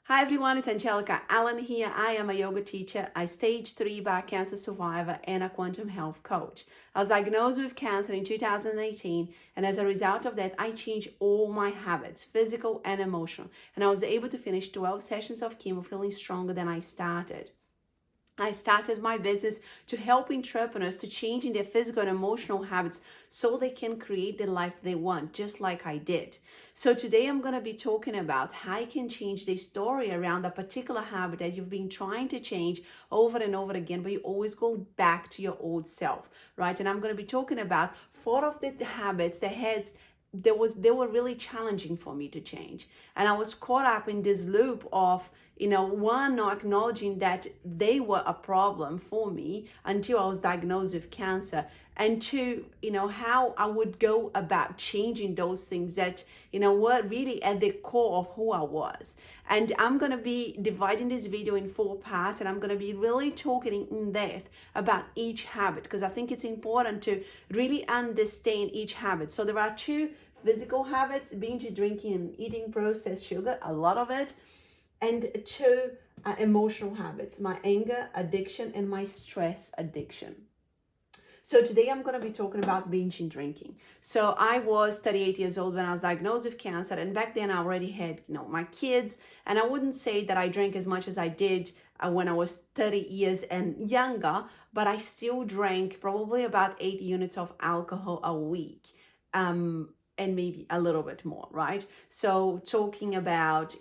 Hi everyone, it's 𝗕𝗢𝗓𝗪 here. I am a yoga teacher, a stage 3 bowel cancer survivor, and a quantum health coach. I was diagnosed with cancer in 2018, and as a result of that, I changed all my habits, physical and emotional, and I was able to finish 12 sessions of chemo feeling stronger than I started. I started my business to help entrepreneurs to change in their physical and emotional habits so they can create the life they want, just like I did. So today I'm going to be talking about how you can change the story around a particular habit that you've been trying to change over and over again, but you always go back to your old self, right? And I'm going to be talking about 4 of the habits that they were really challenging for me to change. And I was caught up in this loop of, one, not acknowledging that they were a problem for me until I was diagnosed with cancer. And 2, how I would go about changing those things that, were really at the core of who I was. And I'm going to be dividing this video in 4 parts, and I'm going to be really talking in depth about each habit, because I think it's important to really understand each habit. So there are 2 physical habits: binge drinking and eating processed sugar, a lot of it, and 2 emotional habits: my anger addiction and my stress addiction. So today I'm going to be talking about binge drinking. So I was 38 years old when I was diagnosed with cancer, and back then I already had, my kids, and I wouldn't say that I drank as much as I did when I was 30 years and younger, but I still drank probably about 8 units of alcohol a week. And maybe a little bit more, right? So talking about,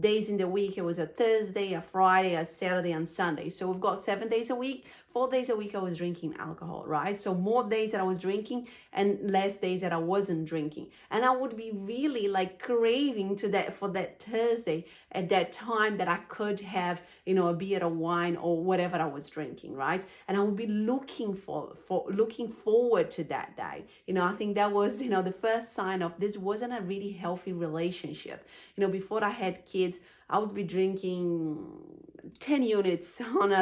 days in the week, it was a Thursday, a Friday, a Saturday, and Sunday. So we've got 7 days a week. 4 days a week I was drinking alcohol, right? So more days that I was drinking and less days that I wasn't drinking. And I would be really like craving for that Thursday at that time that I could have, a beer or wine or whatever I was drinking, right? And I would be looking forward to that day. I think that was, the first sign of this wasn't a really healthy relationship. Before I had kids, I would be drinking 10 units on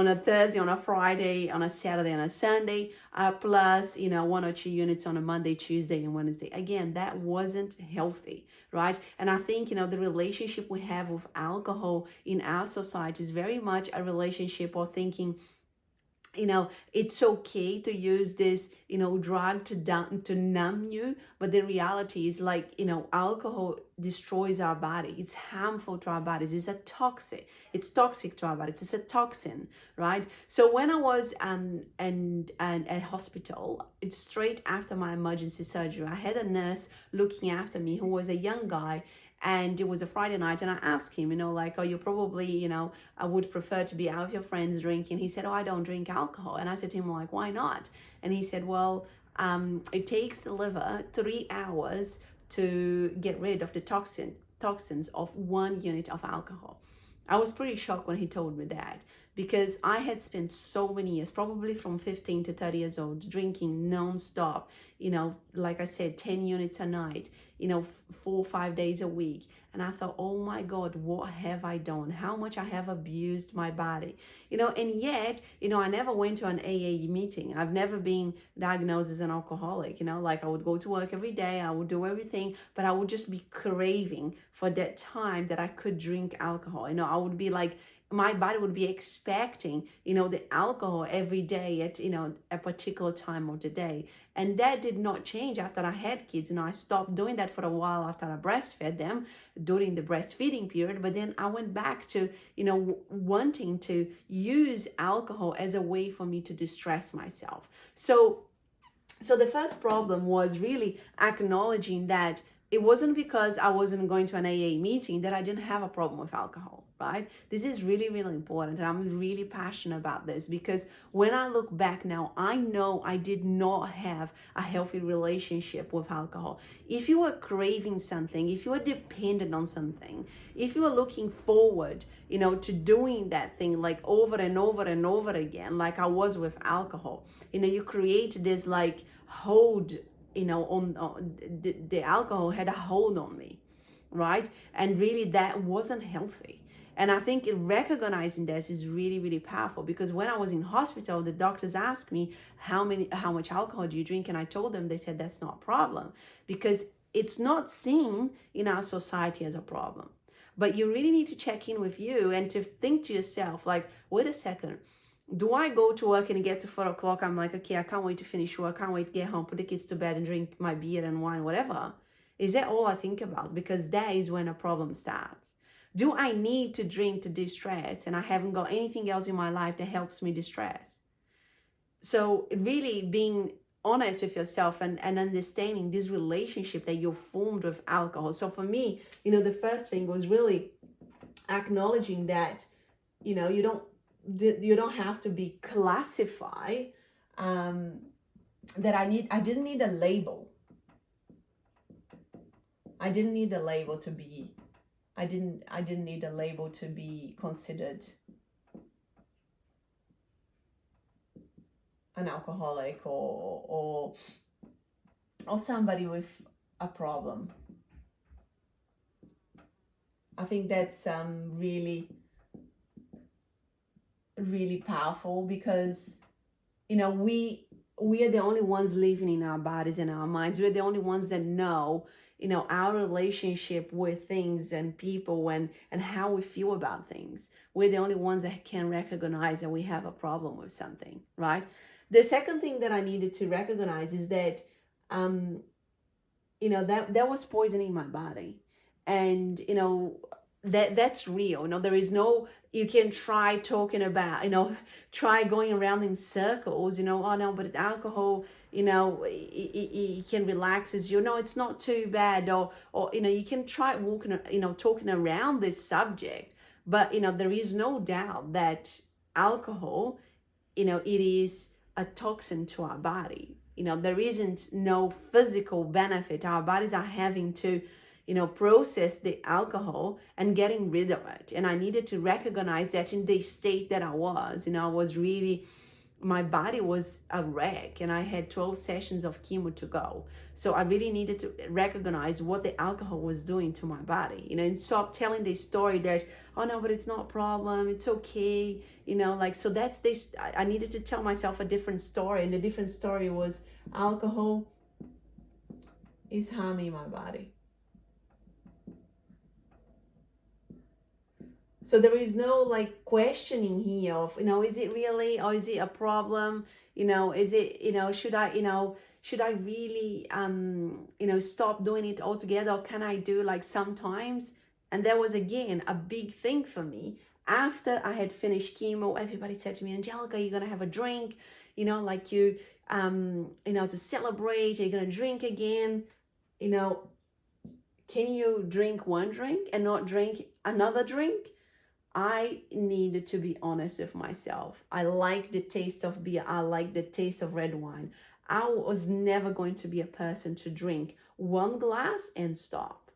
a Thursday, on a Friday, on a Saturday, and a Sunday, plus 1 or 2 units on a Monday, Tuesday, and Wednesday. Again, that wasn't healthy, right? And I think the relationship we have with alcohol in our society is very much a relationship of thinking, it's okay to use this, drug to numb you. But the reality is alcohol destroys our body. It's harmful to our bodies. It's toxic to our bodies. It's a toxin, right? So when I was at hospital, it's straight after my emergency surgery, I had a nurse looking after me who was a young guy. And it was a Friday night, and I asked him, oh, you probably, I would prefer to be out with your friends drinking. He said, oh, I don't drink alcohol. And I said to him, why not? And he said, well, it takes the liver 3 hours to get rid of the toxins of 1 unit of alcohol. I was pretty shocked when he told me that, because I had spent so many years, probably from 15 to 30 years old, drinking nonstop, like I said, 10 units a night, 4 or 5 days a week. And I thought, oh my God, what have I done? How much I have abused my body, and yet, I never went to an AA meeting. I've never been diagnosed as an alcoholic, I would go to work every day, I would do everything, but I would just be craving for that time that I could drink alcohol. I would be like, my body would be expecting, the alcohol every day at, a particular time of the day. And that did not change after I had kids. I stopped doing that for a while after I breastfed them during the breastfeeding period. But then I went back to, wanting to use alcohol as a way for me to distress myself. So the first problem was really acknowledging that it wasn't because I wasn't going to an AA meeting that I didn't have a problem with alcohol, right? This is really, really important. And I'm really passionate about this, because when I look back now, I know I did not have a healthy relationship with alcohol. If you were craving something, if you were dependent on something, if you were looking forward, to doing that thing like over and over and over again, like I was with alcohol, you create this like hold, the alcohol had a hold on me, right? And really that wasn't healthy. And I think recognizing this is really, really powerful, because when I was in hospital, the doctors asked me, how much alcohol do you drink? And I told them, they said, that's not a problem, because it's not seen in our society as a problem. But you really need to check in with you and to think to yourself, like, wait a second, do I go to work and get to 4 o'clock? I'm like, okay, I can't wait to finish work. I can't wait to get home, put the kids to bed and drink my beer and wine, whatever. Is that all I think about? Because that is when a problem starts. Do I need to drink to de-stress and I haven't got anything else in my life that helps me de-stress? So really being honest with yourself and understanding this relationship that you've formed with alcohol. So for me, the first thing was really acknowledging that, you don't have to be classified, that I didn't need a label. I didn't need a label to be, I didn't need a label to be considered an alcoholic or somebody with a problem. I think that's really, really powerful, because we are the only ones living in our bodies and our minds. We're the only ones that know our relationship with things and people and how we feel about things. We're the only ones that can recognize that we have a problem with something, right? The second thing that I needed to recognize is that, that was poisoning my body. And, that's real. There is no, you can try talking about, try going around in circles, oh no, but alcohol, it can relaxes you. No, it's not too bad. Or you can try talking around this subject, but, there is no doubt that alcohol, it is a toxin to our body. There isn't no physical benefit. Our bodies are having to, process the alcohol and getting rid of it. And I needed to recognize that in the state that I was, I was really, my body was a wreck and I had 12 sessions of chemo to go. So I really needed to recognize what the alcohol was doing to my body, and stop telling the story that, oh no, but it's not a problem, it's okay, so that's this. I needed to tell myself a different story, and the different story was alcohol is harming my body. So there is no questioning here of, is it really, or is it a problem? Is it, should I really, stop doing it altogether? Or can I do sometimes? And that was, again, a big thing for me. After I had finished chemo, everybody said to me, Angelica, you're going to have a drink, to celebrate, you're going to drink again. Can you drink one drink and not drink another drink? I needed to be honest with myself. I like the taste of beer. I like the taste of red wine. I was never going to be a person to drink one glass and stop.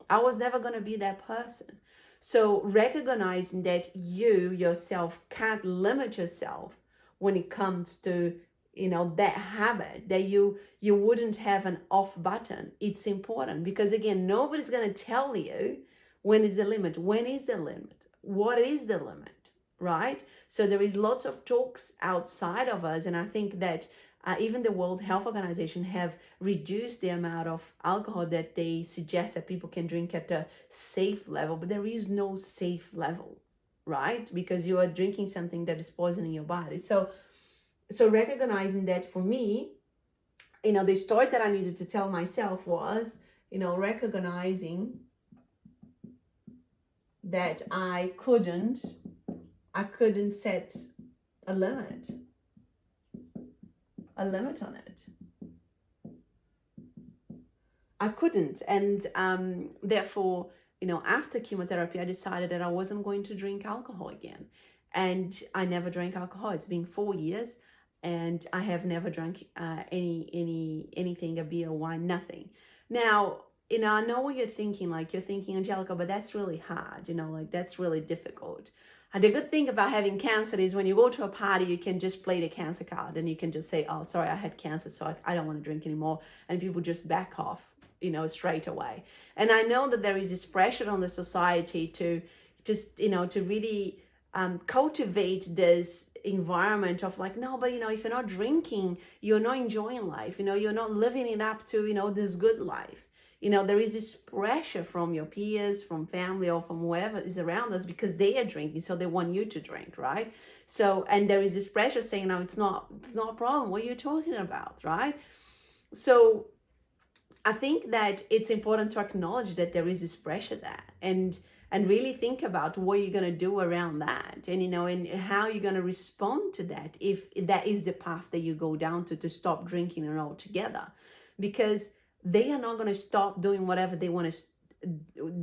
I was never going to be that person. So recognizing that you yourself can't limit yourself when it comes to, that habit, that you wouldn't have an off button. It's important because, again, nobody's going to tell you when is the limit. When is the limit? What is the limit, right? So there is lots of talks outside of us. And I think that even the World Health Organization have reduced the amount of alcohol that they suggest that people can drink at a safe level. But there is no safe level, right? Because you are drinking something that is poisoning your body. So recognizing that for me, the story that I needed to tell myself was, recognizing that I couldn't set a limit on it. I couldn't. And therefore, after chemotherapy, I decided that I wasn't going to drink alcohol again. And I never drank alcohol. It's been 4 years and I have never drank anything, a beer, wine, nothing. Now, I know what you're thinking, Angelica, but that's really hard, that's really difficult. And the good thing about having cancer is when you go to a party, you can just play the cancer card and you can just say, oh, sorry, I had cancer, so I don't want to drink anymore. And people just back off, straight away. And I know that there is this pressure on the society to just, to really cultivate this environment of no, but if you're not drinking, you're not enjoying life, you're not living it up to, this good life. there is this pressure from your peers, from family, or from whoever is around us because they are drinking, so they want you to drink, right? So, and there is this pressure saying, no, it's not a problem. What are you talking about, right? So I think that it's important to acknowledge that there is this pressure there, and really think about what you're going to do around that, and and how you're going to respond to that if that is the path that you go down to stop drinking altogether, because they are not going to stop doing whatever they want to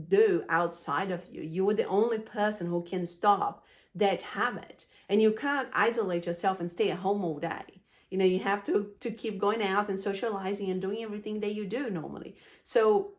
do outside of you. You are the only person who can stop that habit, and you can't isolate yourself and stay at home all day. You have to keep going out and socializing and doing everything that you do normally. So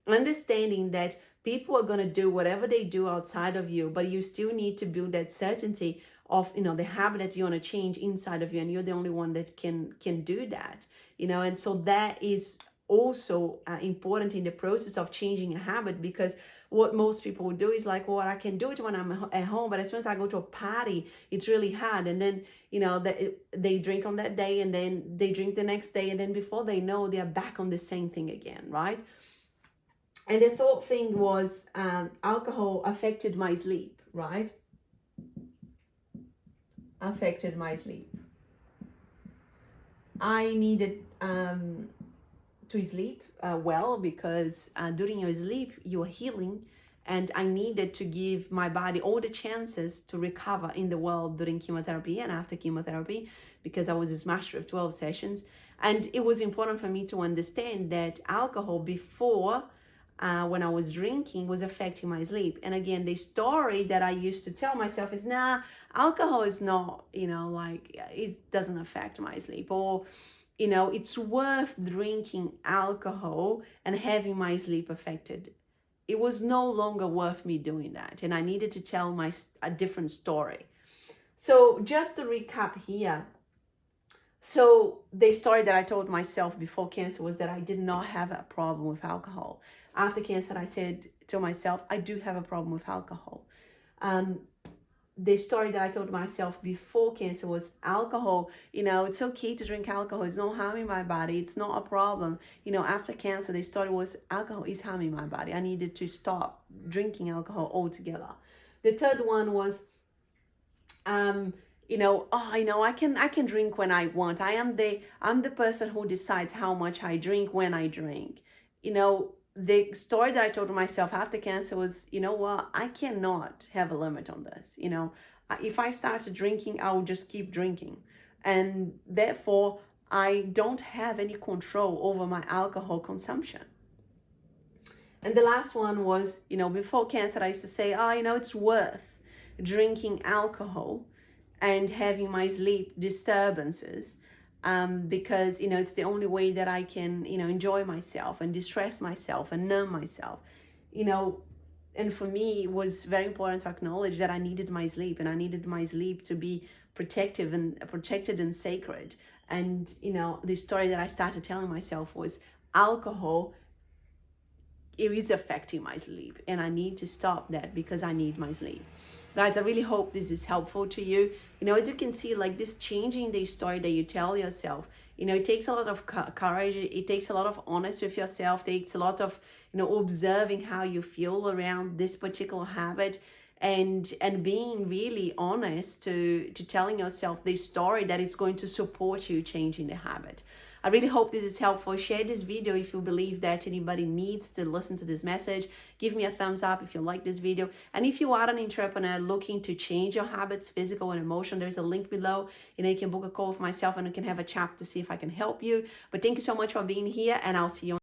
understanding that people are going to do whatever they do outside of you, but you still need to build that certainty of the habit that you want to change inside of you, and you're the only one that can do that. And so that is also important in the process of changing a habit, because what most people will do is like, well, I can do it when I'm at home, but as soon as I go to a party, it's really hard. And then, they drink on that day, and then they drink the next day, and then before they know, they're back on the same thing again, right? And the third thing was alcohol affected my sleep, right? Affected my sleep. I needed to sleep well, because during your sleep you're healing, and I needed to give my body all the chances to recover in the world during chemotherapy and after chemotherapy, because I was this master of 12 sessions. And it was important for me to understand that alcohol before, when I was drinking, was affecting my sleep. And again, the story that I used to tell myself is, nah, alcohol is not, it doesn't affect my sleep, or it's worth drinking alcohol and having my sleep affected. It was no longer worth me doing that, and I needed to tell a different story. So just to recap here, so the story that I told myself before cancer was that I did not have a problem with alcohol. After cancer, I said to myself, I do have a problem with alcohol. The story that I told myself before cancer was alcohol, it's okay to drink alcohol. It's not harming my body. It's not a problem. After cancer, the story was alcohol is harming my body. I needed to stop drinking alcohol altogether. The third one was, I can drink when I want. I'm the person who decides how much I drink when I drink. The story that I told myself after cancer was, I cannot have a limit on this. If I started drinking, I will just keep drinking. And therefore, I don't have any control over my alcohol consumption. And the last one was, before cancer, I used to say, it's worth drinking alcohol and having my sleep disturbances, because it's the only way that I can enjoy myself and distress myself and numb myself. And for me, it was very important to acknowledge that I needed my sleep, and I needed my sleep to be protected and sacred. And the story that I started telling myself was, alcohol, it is affecting my sleep, and I need to stop that because I need my sleep. Guys, I really hope this is helpful to you. As you can see, like this changing the story that you tell yourself, it takes a lot of courage. It takes a lot of honesty with yourself. It takes a lot of, observing how you feel around this particular habit, and being really honest to telling yourself this story that is going to support you changing the habit. I really hope this is helpful. Share this video if you believe that anybody needs to listen to this message. Give me a thumbs up if you like this video. And if you are an entrepreneur looking to change your habits, physical and emotional, there's a link below. You can book a call with myself and we can have a chat to see if I can help you. But thank you so much for being here, and I'll see you